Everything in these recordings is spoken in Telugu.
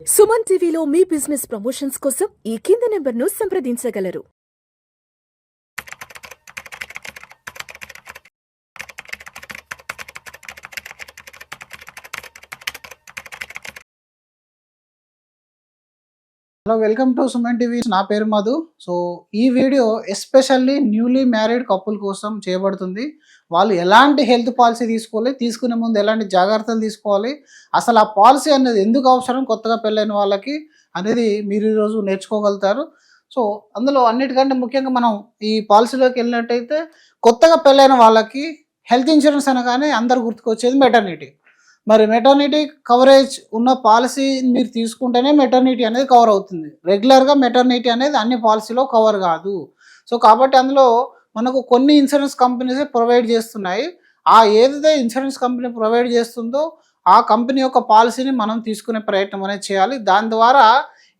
సుమన్ టీవీలో మీ బిజినెస్ ప్రమోషన్స్ కోసం ఈ కింది నెంబర్ను సంప్రదించగలరు. Hello, welcome to Suman TV. నా పేరు మధు. సో ఈ video especially newly married couple కోసం చేయబడుతుంది. వాళ్ళు ఎలాంటి హెల్త్ పాలసీ తీసుకోవాలి, తీసుకునే ముందు ఎలాంటి జాగ్రత్తలు తీసుకోవాలి, అసలు ఆ పాలసీ అనేది ఎందుకు అవసరం కొత్తగా పెళ్ళైన వాళ్ళకి అనేది మీరు ఈరోజు నేర్చుకోగలుగుతారు. సో అందులో అన్నిటికంటే ముఖ్యంగా మనం ఈ పాలసీలోకి వెళ్ళినట్టయితే కొత్తగా పెళ్ళైన వాళ్ళకి హెల్త్ ఇన్సూరెన్స్ అనగానే అందరు గుర్తుకొచ్చేది మెటర్నిటీ. మరి మెటర్నిటీ కవరేజ్ ఉన్న పాలసీ మీరు తీసుకుంటేనే మెటర్నిటీ అనేది కవర్ అవుతుంది. రెగ్యులర్గా మెటర్నిటీ అనేది అన్ని పాలసీలో కవర్ కాదు. సో కాబట్టి అందులో మనకు కొన్ని ఇన్సూరెన్స్ కంపెనీస్ ప్రొవైడ్ చేస్తున్నాయి. ఏదైతే ఇన్సూరెన్స్ కంపెనీ ప్రొవైడ్ చేస్తుందో ఆ కంపెనీ యొక్క పాలసీని మనం తీసుకునే ప్రయత్నం అనేది చేయాలి. దాని ద్వారా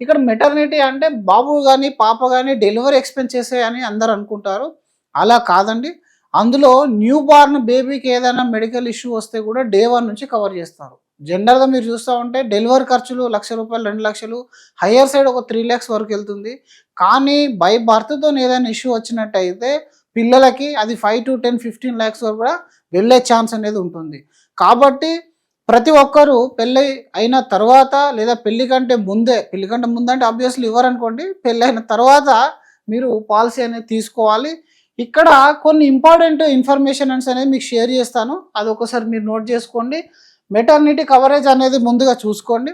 ఇక్కడ మెటర్నిటీ అంటే బాబు కానీ పాప కానీ డెలివరీ ఎక్స్పెన్సెస్ అని అందరు అనుకుంటారు. అలా కాదండి. అందులో న్యూ బార్న్ బేబీకి ఏదైనా మెడికల్ ఇష్యూ వస్తే కూడా డే 1 నుంచి కవర్ చేస్తారు. జనరల్గా మీరు చూస్తూ ఉంటే డెలివరీ ఖర్చులు ₹1,00,000, 2,00,000, హయ్యర్ సైడ్ ఒక 3 lakhs వరకు వెళ్తుంది. కానీ బై బర్త్తో ఏదైనా ఇష్యూ వచ్చినట్టయితే పిల్లలకి అది 5 to 10, 15 lakhs వరకు కూడా వెళ్ళే ఛాన్స్ అనేది ఉంటుంది. కాబట్టి ప్రతి ఒక్కరూ పెళ్ళి అయిన తర్వాత లేదా పెళ్లి కంటే ముందే అంటే ఆబ్వియస్లీ ఇవ్వరనుకోండి, పెళ్ళి అయిన తర్వాత మీరు పాలసీ అనేది తీసుకోవాలి. ఇక్కడ కొన్ని ఇంపార్టెంట్ ఇన్ఫర్మేషన్ అనేది మీకు షేర్ చేస్తాను, అది ఒకసారి మీరు నోట్ చేసుకోండి. మెటర్నిటీ కవరేజ్ అనేది ముందుగా చూసుకోండి.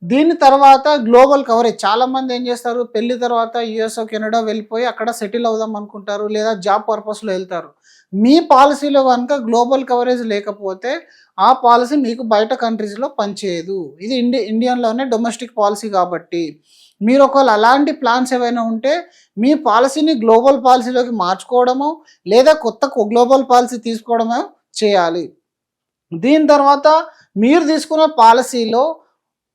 దీని తర్వాత గ్లోబల్ కవరేజ్. చాలామంది ఏం చేస్తారు, పెళ్లి తర్వాత యుఎస్ కెనడా వెళ్ళిపోయి అక్కడ సెటిల్ అవుదాం అనుకుంటారు, లేదా జాబ్ పర్పస్లో వెళ్తారు. మీ పాలసీలో కనుక గ్లోబల్ కవరేజ్ లేకపోతే ఆ పాలసీ మీకు బయట కంట్రీస్లో పనిచేయదు. ఇది ఇండియన్లోనే డొమెస్టిక్ పాలసీ కాబట్టి మీరు ఒకవేళ అలాంటి ప్లాన్స్ ఏవైనా ఉంటే మీ పాలసీని గ్లోబల్ పాలసీలోకి మార్చుకోవడమో లేదా కొత్త గ్లోబల్ పాలసీ తీసుకోవడమో చేయాలి. దీని తర్వాత మీరు తీసుకున్న పాలసీలో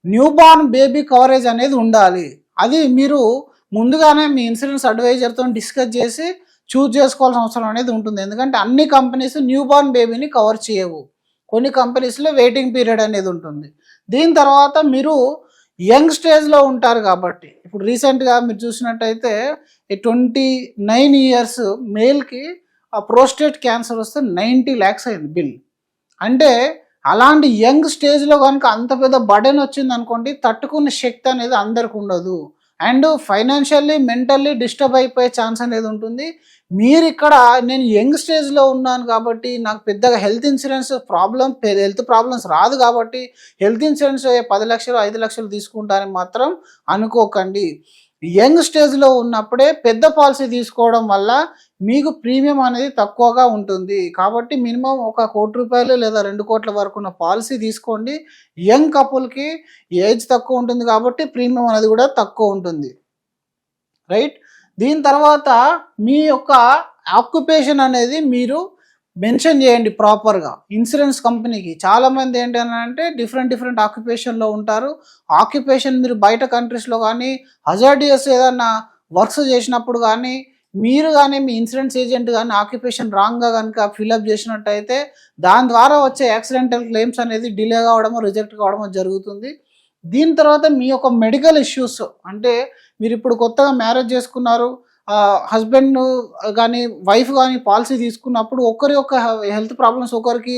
న్యూ బార్న్ బేబీ కవరేజ్ అనేది ఉండాలి. అది మీరు ముందుగానే మీ ఇన్సూరెన్స్ అడ్వైజర్తో డిస్కస్ చేసి చూజ్ చేసుకోవాల్సిన అవసరం అనేది ఉంటుంది. ఎందుకంటే అన్ని కంపెనీస్ న్యూ బార్న్ బేబీని కవర్ చేయవు. కొన్ని కంపెనీస్లో వెయిటింగ్ పీరియడ్ అనేది ఉంటుంది. దీని తర్వాత మీరు యంగ్ స్టేజ్లో ఉంటారు కాబట్టి, ఇప్పుడు రీసెంట్గా మీరు చూసినట్టయితే 29 years మేల్కి ఆ ప్రోస్టేట్ క్యాన్సర్ వస్తే 90 lakhs అయింది బిల్. అంటే అలాంటి యంగ్ స్టేజ్లో కనుక అంత పెద్ద బర్డెన్ వచ్చింది అనుకోండి, తట్టుకునే శక్తి అనేది అందరికి ఉండదు. అండ్ ఫైనాన్షియల్లీ మెంటల్లీ డిస్టర్బ్ అయిపోయే ఛాన్స్ అనేది ఉంటుంది. మీరు ఇక్కడ నేను యంగ్ స్టేజ్లో ఉన్నాను కాబట్టి నాకు పెద్దగా హెల్త్ ప్రాబ్లమ్స్ రాదు కాబట్టి హెల్త్ ఇన్సూరెన్స్ 10 లక్షలు 5 లక్షలు తీసుకుంటారని మాత్రం అనుకోకండి. యంగ్ స్టేజ్లో ఉన్నప్పుడే పెద్ద పాలసీ తీసుకోవడం వల్ల మీకు ప్రీమియం అనేది తక్కువగా ఉంటుంది. కాబట్టి మినిమం ₹1,00,00,000 లేదా 2 కోట్ల వరకు ఉన్న పాలసీ తీసుకోండి. యంగ్ కపుల్కి ఏజ్ తక్కువ ఉంటుంది కాబట్టి ప్రీమియం అనేది కూడా తక్కువ ఉంటుంది, రైట్. దీని తర్వాత మీ యొక్క ఆక్యుపేషన్ అనేది మీరు మెన్షన్ చేయండి ప్రాపర్గా ఇన్సూరెన్స్ కంపెనీకి. చాలామంది ఏంటంటే డిఫరెంట్ ఆక్యుపేషన్లో ఉంటారు. ఆక్యుపేషన్ మీరు బయట కంట్రీస్లో కానీ హజార్డియస్ ఏదన్నా వర్క్స్ చేసినప్పుడు కానీ మీరు కానీ మీ ఇన్సూరెన్స్ ఏజెంట్ కానీ ఆక్యుపేషన్ రాంగ్గా కనుక ఫిల్అప్ చేసినట్టయితే దాని ద్వారా వచ్చే యాక్సిడెంటల్ క్లెయిమ్స్ అనేది డిలే కావడమో రిజెక్ట్ కావడమో జరుగుతుంది. దీని తర్వాత మీ యొక్క మెడికల్ ఇష్యూస్, అంటే మీరు ఇప్పుడు కొత్తగా మ్యారేజ్ చేసుకున్నారు, హస్బెండ్ కానీ వైఫ్ కానీ పాలసీ తీసుకున్నప్పుడు ఒకరి యొక్క హెల్త్ ప్రాబ్లమ్స్ ఒకరికి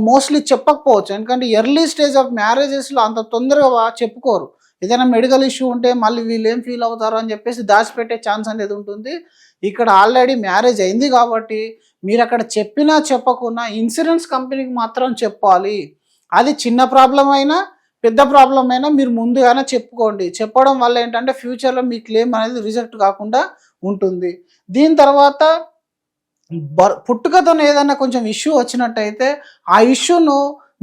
మోస్ట్లీ చెప్పకపోవచ్చు. ఎందుకంటే ఎర్లీ స్టేజ్ ఆఫ్ మ్యారేజెస్లో అంత తొందరగా చెప్పుకోరు. ఏదైనా మెడికల్ ఇష్యూ ఉంటే మళ్ళీ వీళ్ళు ఏం ఫీల్ అవుతారు అని చెప్పేసి దాచిపెట్టే ఛాన్స్ అనేది ఉంటుంది. ఇక్కడ ఆల్రెడీ మ్యారేజ్ అయింది కాబట్టి మీరు అక్కడ చెప్పినా చెప్పకున్నా ఇన్సూరెన్స్ కంపెనీకి మాత్రం చెప్పాలి. అది చిన్న ప్రాబ్లం అయినా పెద్ద ప్రాబ్లం అయినా మీరు ముందుగానే చెప్పుకోండి. చెప్పడం వల్ల ఏంటంటే ఫ్యూచర్లో మీ క్లెయిమ్ అనేది రిజెక్ట్ కాకుండా ఉంటుంది. దీని తర్వాత పుట్టుకతో ఏదైనా కొంచెం ఇష్యూ వచ్చినట్టయితే ఆ ఇష్యూను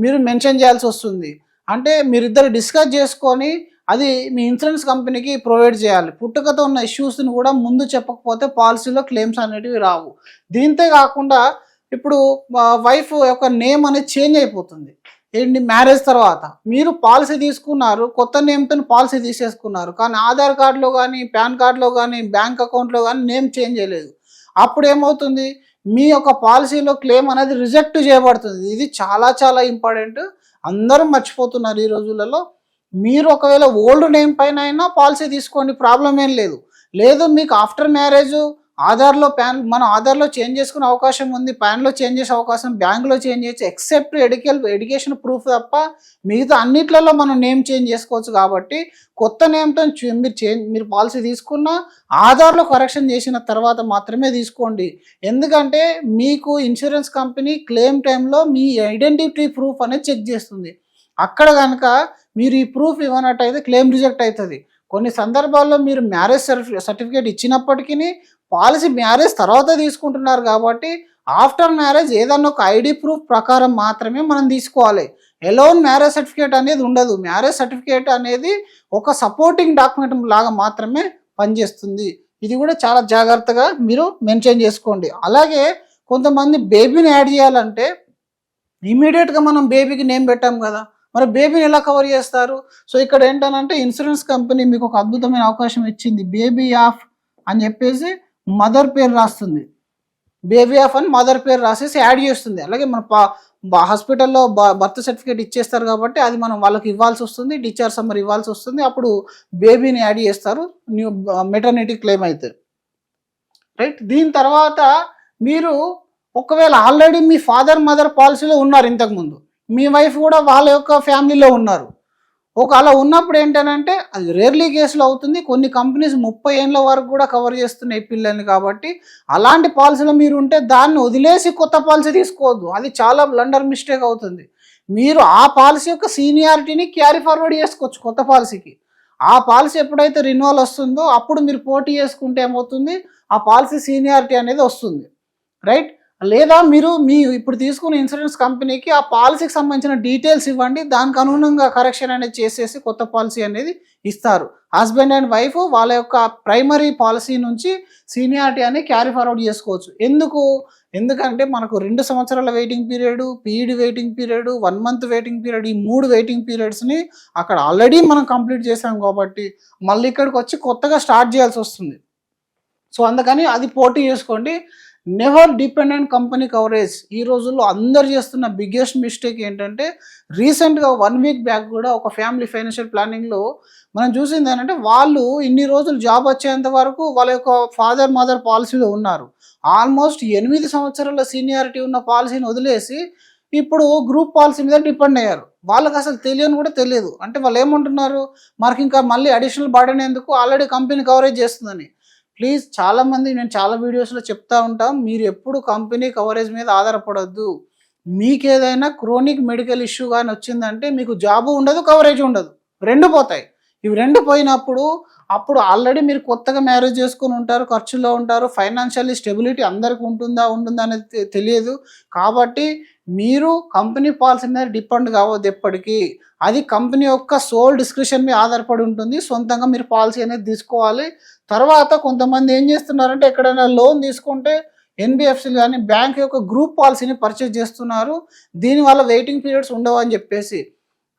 మీరు మెన్షన్ చేయాల్సి వస్తుంది. అంటే మీరిద్దరు డిస్కస్ చేసుకొని అది మీ ఇన్సూరెన్స్ కంపెనీకి ప్రొవైడ్ చేయాలి. పుట్టుకతో ఉన్న ఇష్యూస్ని కూడా ముందు చెప్పకపోతే పాలసీలో క్లెయిమ్స్ అనేటివి రావు. దీంతో కాకుండా ఇప్పుడు వైఫ్ యొక్క నేమ్ అనేది చేంజ్ అయిపోతుంది ఏంటి మ్యారేజ్ తర్వాత. మీరు పాలసీ తీసుకున్నారు, కొత్త నేమ్తో పాలసీ తీసేసుకున్నారు, కానీ ఆధార్ కార్డులో కానీ పాన్ కార్డులో కానీ బ్యాంక్ అకౌంట్లో కానీ నేమ్ చేంజ్ చేయలేదు. అప్పుడు ఏమవుతుంది, మీ యొక్క పాలసీలో క్లెయిమ్ అనేది రిజెక్ట్ చేయబడుతుంది. ఇది చాలా ఇంపార్టెంట్, అందరూ మర్చిపోతున్నారు ఈ రోజులలో. మీరు ఒకవేళ ఓల్డ్ నేమ్ పైన అయినా పాలసీ తీసుకోండి, ప్రాబ్లం ఏం లేదు. లేదు మీకు ఆఫ్టర్ మ్యారేజ్ ఆధార్లో మన ఆధార్లో చేంజ్ చేసుకునే అవకాశం ఉంది, ప్యాన్లో చేంజ్ చేసే అవకాశం, బ్యాంక్లో చేంజ్ చేయొచ్చు, ఎక్సెప్ట్ ఎడ్యుకేషన్ ప్రూఫ్ తప్ప మిగతా అన్నిట్లలో మనం నేమ్ చేంజ్ చేసుకోవచ్చు. కాబట్టి కొత్త నేమ్తో మీరు పాలసీ తీసుకున్న ఆధార్లో కరెక్షన్ చేసిన తర్వాత మాత్రమే తీసుకోండి. ఎందుకంటే మీకు ఇన్సూరెన్స్ కంపెనీ క్లెయిమ్ టైంలో మీ ఐడెంటిటీ ప్రూఫ్ అనేది చెక్ చేస్తుంది. అక్కడ కనుక మీరు ఈ ప్రూఫ్ ఇవ్వనట్టయితే క్లెయిమ్ రిజెక్ట్ అవుతుంది. కొన్ని సందర్భాల్లో మీరు మ్యారేజ్ సర్టిఫికేట్ ఇచ్చినప్పటికీ పాలసీ మ్యారేజ్ తర్వాత తీసుకుంటున్నారు కాబట్టి ఆఫ్టర్ మ్యారేజ్ ఏదన్నా ఒక ఐడి ప్రూఫ్ ప్రకారం మాత్రమే మనం తీసుకోవాలి. ఎలోన్ మ్యారేజ్ సర్టిఫికేట్ అనేది ఉండదు. మ్యారేజ్ సర్టిఫికేట్ అనేది ఒక సపోర్టింగ్ డాక్యుమెంట్ లాగా మాత్రమే పనిచేస్తుంది. ఇది కూడా చాలా జాగ్రత్తగా మీరు మెన్షన్ చేసుకోండి. అలాగే కొంతమంది బేబీని యాడ్ చేయాలంటే ఇమీడియట్గా మనం బేబీకి నేమ్ పెట్టాం కదా, మరి బేబీని ఎలా కవర్ చేస్తారు? సో ఇక్కడ ఏంటంటే ఇన్సూరెన్స్ కంపెనీ మీకు ఒక అద్భుతమైన అవకాశం ఇచ్చింది. బేబీ ఆఫ్ అని చెప్పేసి మదర్ పేరు రాస్తుంది, బేబీ ఆఫ్ అని మదర్ పేరు రాసేసి యాడ్ చేస్తుంది. అలాగే మన హాస్పిటల్లో బర్త్ సర్టిఫికేట్ ఇచ్చేస్తారు కాబట్టి అది మనం వాళ్ళకి ఇవ్వాల్సి వస్తుంది, డిశ్చార్జ్ సమ్మర్ ఇవ్వాల్సి వస్తుంది. అప్పుడు బేబీని యాడ్ చేస్తారు న్యూ మెటర్నిటీ క్లెయిమ్ అయితే, రైట్. దీని తర్వాత మీరు ఒకవేళ ఆల్రెడీ మీ ఫాదర్ మదర్ పాలసీలో ఉన్నారు, ఇంతకుముందు మీ వైఫ్ కూడా వాళ్ళ యొక్క ఫ్యామిలీలో ఉన్నారు. అలా ఉన్నప్పుడు ఏంటంటే అది రేర్లీ కేసులో అవుతుంది. కొన్ని కంపెనీస్ 30 ఏళ్ళ వరకు కూడా కవర్ చేస్తున్నాయి పిల్లల్ని. కాబట్టి అలాంటి పాలసీలో మీరు ఉంటే దాన్ని వదిలేసి కొత్త పాలసీ తీసుకోవద్దు, అది చాలా బ్లండర్ మిస్టేక్ అవుతుంది. మీరు ఆ పాలసీ యొక్క సీనియారిటీని క్యారీ ఫార్వర్డ్ చేసుకోవచ్చు కొత్త పాలసీకి. ఆ పాలసీ ఎప్పుడైతే రిన్యూవల్ వస్తుందో అప్పుడు మీరు పోటీ చేసుకుంటే ఏమవుతుంది, ఆ పాలసీ సీనియారిటీ అనేది వస్తుంది, రైట్. లేదా మీరు ఇప్పుడు తీసుకున్న ఇన్సూరెన్స్ కంపెనీకి ఆ పాలసీకి సంబంధించిన డీటెయిల్స్ ఇవ్వండి, దానికి అనుగుణంగా కరెక్షన్ అనేది చేసేసి కొత్త పాలసీ అనేది ఇస్తారు. హస్బెండ్ అండ్ వైఫ్ వాళ్ళ యొక్క ప్రైమరీ పాలసీ నుంచి సీనియారిటీ అని క్యారీ ఫార్వర్డ్ చేసుకోవచ్చు. ఎందుకంటే మనకు 2 సంవత్సరాల waiting period, PED waiting period, 1 month waiting period, ఈ 3 వెయిటింగ్ పీరియడ్స్ని అక్కడ ఆల్రెడీ మనం కంప్లీట్ చేసాం కాబట్టి మళ్ళీ ఇక్కడికి వచ్చి కొత్తగా స్టార్ట్ చేయాల్సి వస్తుంది. సో అందుకని అది పోటీ చేసుకోండి. Never dependent company coverage. ఈ రోజుల్లో అందరు చేస్తున్న బిగ్గెస్ట్ మిస్టేక్ ఏంటంటే, రీసెంట్గా 1 వీక్ బ్యాక్ కూడా ఒక ఫ్యామిలీ ఫైనాన్షియల్ ప్లానింగ్లో మనం చూసింది ఏంటంటే, వాళ్ళు ఇన్ని రోజులు జాబ్ వచ్చేంత వరకు వాళ్ళ యొక్క ఫాదర్ మదర్ పాలసీలో ఉన్నారు. ఆల్మోస్ట్ 8 సంవత్సరాల సీనియారిటీ ఉన్న పాలసీని వదిలేసి ఇప్పుడు గ్రూప్ పాలసీ మీద డిపెండ్ అయ్యారు. వాళ్ళకి అసలు తెలియని కూడా తెలియదు. అంటే వాళ్ళు ఏమంటున్నారు, మనకి ఇంకా మళ్ళీ అడిషనల్ బర్డెన్ ఎందుకు, ఆల్రెడీ కంపెనీ కవరేజ్ చేస్తుందని. ప్లీజ్, చాలామంది నేను చాలా వీడియోస్లో చెప్తా ఉంటాం, మీరు ఎప్పుడు కంపెనీ కవరేజ్ మీద ఆధారపడద్దు. మీకు ఏదైనా క్రోనిక్ మెడికల్ ఇష్యూ కానీ వచ్చిందంటే మీకు జాబు ఉండదు, కవరేజ్ ఉండదు, 2 పోతాయి. ఇవి 2 పోయినప్పుడు అప్పుడు ఆల్రెడీ మీరు కొత్తగా మ్యారేజ్ చేసుకుని ఉంటారు, ఖర్చుల్లో ఉంటారు, ఫైనాన్షియల్లీ స్టెబిలిటీ అందరికి ఉంటుందా అనేది తెలియదు. కాబట్టి మీరు కంపెనీ పాలసీ మీద డిపెండ్ కావద్దు ఎప్పటికీ. అది కంపెనీ యొక్క సోల్ డిస్క్రిప్షన్ మీద ఆధారపడి ఉంటుంది. సొంతంగా మీరు పాలసీ అనేది తీసుకోవాలి. తర్వాత కొంతమంది ఏం చేస్తున్నారంటే, ఎక్కడైనా లోన్ తీసుకుంటే ఎన్బిఎఫ్సీలు కానీ బ్యాంక్ యొక్క గ్రూప్ పాలసీని పర్చేజ్ చేస్తున్నారు, దీనివల్ల వెయిటింగ్ పీరియడ్స్ ఉండవు అని చెప్పేసి.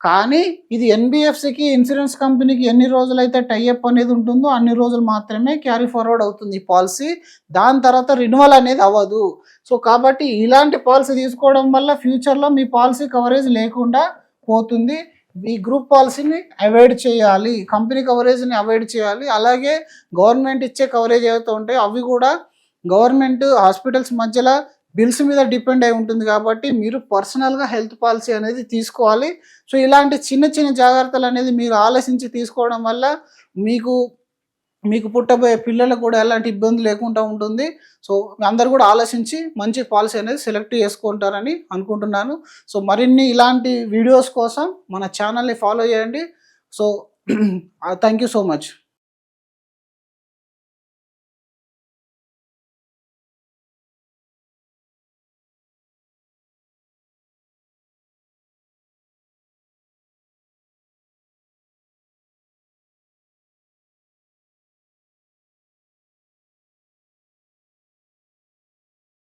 కానీ ఇది ఎన్బిఎఫ్సికి ఇన్సూరెన్స్ కంపెనీకి ఎన్ని రోజులైతే టైఅప్ అనేది ఉంటుందో అన్ని రోజులు మాత్రమే క్యారీ ఫార్వర్డ్ అవుతుంది ఈ పాలసీ. దాని తర్వాత రిన్యువల్ అనేది అవ్వదు. సో కాబట్టి ఇలాంటి పాలసీ తీసుకోవడం వల్ల ఫ్యూచర్లో మీ పాలసీ కవరేజ్ లేకుండా పోతుంది. ఈ గ్రూప్ పాలసీని అవాయిడ్ చేయాలి, కంపెనీ కవరేజ్ని అవాయిడ్ చేయాలి. అలాగే గవర్నమెంట్ ఇచ్చే కవరేజ్ ఏవైతే ఉంటాయో అవి కూడా గవర్నమెంట్ హాస్పిటల్స్ మధ్యలో బిల్స్ మీద డిపెండ్ అయి ఉంటుంది. కాబట్టి మీరు పర్సనల్గా హెల్త్ పాలసీ అనేది తీసుకోవాలి. సో ఇలాంటి చిన్న చిన్న జాగ్రత్తలు అనేది మీరు ఆలోచించి తీసుకోవడం వల్ల మీకు పుట్టబోయే పిల్లలకు కూడా ఎలాంటి ఇబ్బంది లేకుండా ఉంటుంది. సో అందరు కూడా ఆలోచించి మంచి పాలసీ అనేది సెలెక్ట్ చేసుకుంటారని అనుకుంటున్నాను. సో మరిన్ని ఇలాంటి వీడియోస్ కోసం మన ఛానల్ని ఫాలో చేయండి. So thank you so much.